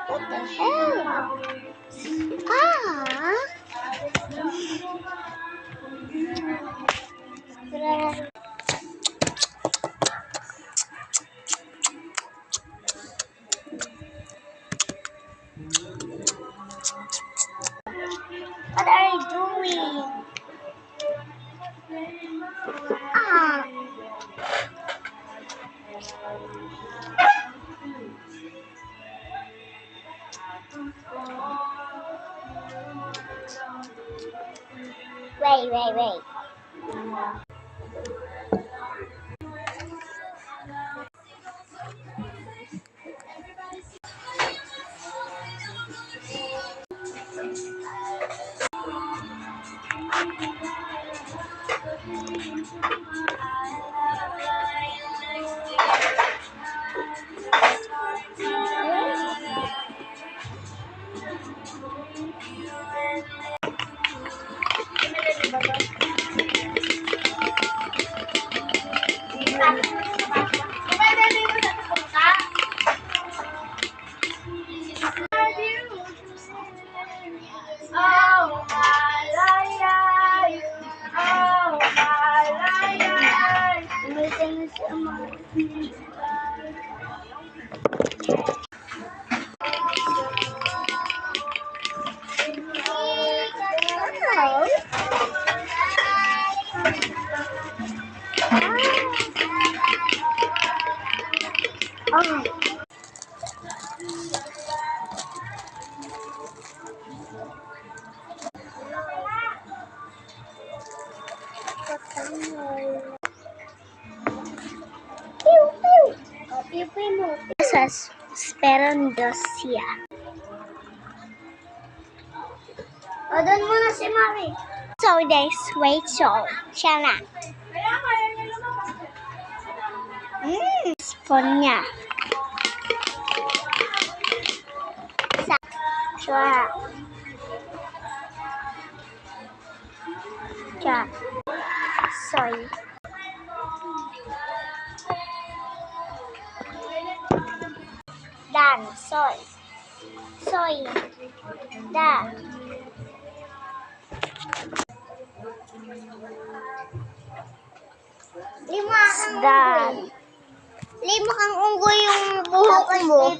What the hell? Ah! What are you doing? Ah! Wait. Sperandosia. O, doon muna si Mami. So, guys, wait, so, siya na. Spoon niya. Siya. Soy. Dan, soy. Dan. Lima kang unggoy yung buhok mo.